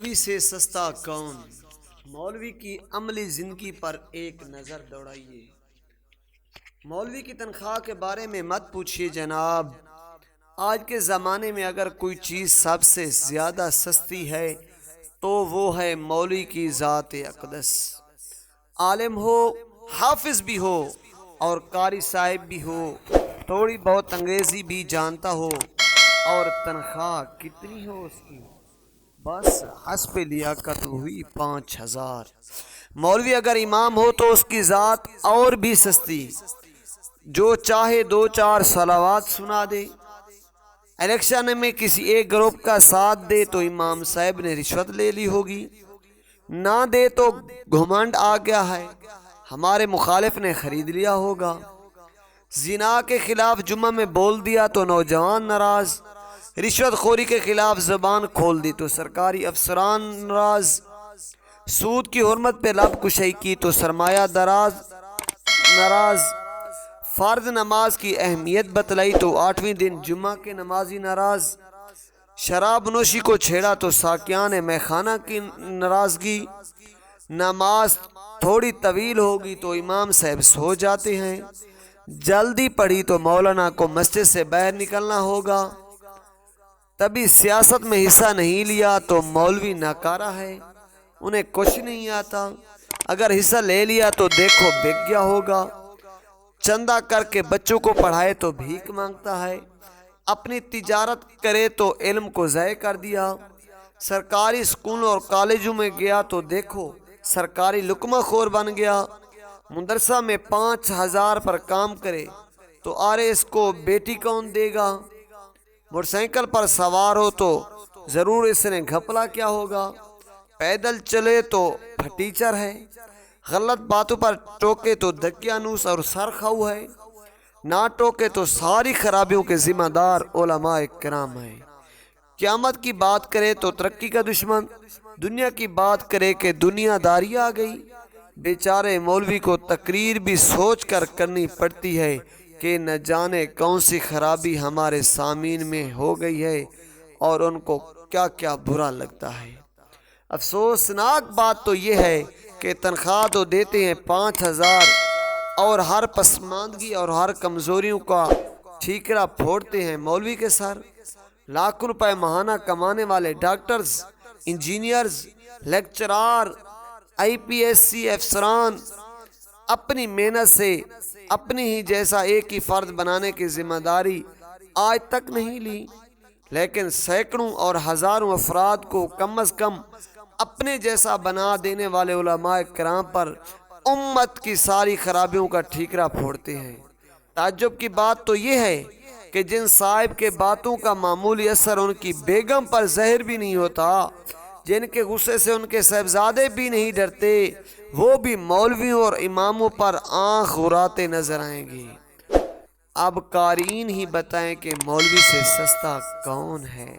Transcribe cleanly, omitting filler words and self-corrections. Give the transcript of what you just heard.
مولوی سے سستا کون؟ مولوی کی عملی زندگی پر ایک نظر دوڑائیے۔ مولوی کی تنخواہ کے بارے میں مت پوچھیے جناب۔ آج کے زمانے میں اگر کوئی چیز سب سے زیادہ سستی ہے تو وہ ہے مولوی کی ذات اقدس۔ عالم ہو، حافظ بھی ہو اور قاری صاحب بھی ہو، تھوڑی بہت انگریزی بھی جانتا ہو، اور تنخواہ کتنی ہو اس کی؟ بس حسب لیاقت ہوئی 5000۔ مولوی اگر امام ہو تو اس کی ذات اور بھی سستی، جو چاہے 2-4 صلوات سنا دے۔ الیکشن میں کسی ایک گروپ کا ساتھ دے تو امام صاحب نے رشوت لے لی ہوگی، نہ دے تو گھمنڈ آ گیا ہے، ہمارے مخالف نے خرید لیا ہوگا۔ زنا کے خلاف جمعہ میں بول دیا تو نوجوان ناراض، رشوت خوری کے خلاف زبان کھول دی تو سرکاری افسران ناراض، سود کی حرمت پہ لب کشائی کی تو سرمایہ دراز ناراض، فرض نماز کی اہمیت بتلائی تو 8ویں دن جمعہ کے نمازی ناراض، شراب نوشی کو چھیڑا تو ساکیان میخانہ کی ناراضگی، نماز تھوڑی طویل ہوگی تو امام صاحب سو جاتے ہیں، جلدی پڑھی تو مولانا کو مسجد سے باہر نکلنا ہوگا، تبھی سیاست میں حصہ نہیں لیا تو مولوی ناکارہ ہے، انہیں کچھ نہیں آتا، اگر حصہ لے لیا تو دیکھو بک گیا ہوگا، چندہ کر کے بچوں کو پڑھائے تو بھیک مانگتا ہے، اپنی تجارت کرے تو علم کو ضائع کر دیا، سرکاری اسکولوں اور کالجوں میں گیا تو دیکھو سرکاری لقمہ خور بن گیا، مدرسہ میں 5000 پر کام کرے تو RS کو بیٹی کون دے گا، موٹر سائیکل پر سوار ہو تو ضرور اس نے گھپلا کیا ہوگا، پیدل چلے تو پھٹیچر ہے، غلط باتوں پر ٹوکے تو دقیانوس اور سرخو ہے، نہ ٹوکے تو ساری خرابیوں کے ذمہ دار علماء کرام ہیں، قیامت کی بات کرے تو ترقی کا دشمن، دنیا کی بات کرے کہ دنیا داری آ گئی، بیچارے مولوی کو تقریر بھی سوچ کر کرنی پڑتی ہے کہ نہ جانے کون سی خرابی ہمارے سامعین میں ہو گئی ہے اور ان کو کیا کیا برا لگتا ہے۔ افسوسناک بات تو یہ ہے کہ تنخواہ تو دیتے ہیں 5000 اور ہر پسماندگی اور ہر کمزوریوں کا ٹھیکرا پھوڑتے ہیں مولوی کے سر، لاکھوں روپے ماہانہ کمانے والے ڈاکٹرز، انجینئرز، لیکچرار، IPSC افسران اپنی محنت سے اپنی ہی جیسا ایک ہی فرد بنانے کی ذمہ داری آج تک نہیں لی، لیکن سینکڑوں اور ہزاروں افراد کو کم از کم اپنے جیسا بنا دینے والے علماء کرام پر امت کی ساری خرابیوں کا ٹھیکرا پھوڑتے ہیں۔ تعجب کی بات تو یہ ہے کہ جن صاحب کے باتوں کا معمولی اثر ان کی بیگم پر زہر بھی نہیں ہوتا، جن کے غصے سے ان کے صاحبزادے بھی نہیں ڈرتے، وہ بھی مولویوں اور اماموں پر آنکھ غراتے نظر آئیں گے۔ اب قارئین ہی بتائیں کہ مولوی سے سستا کون ہے؟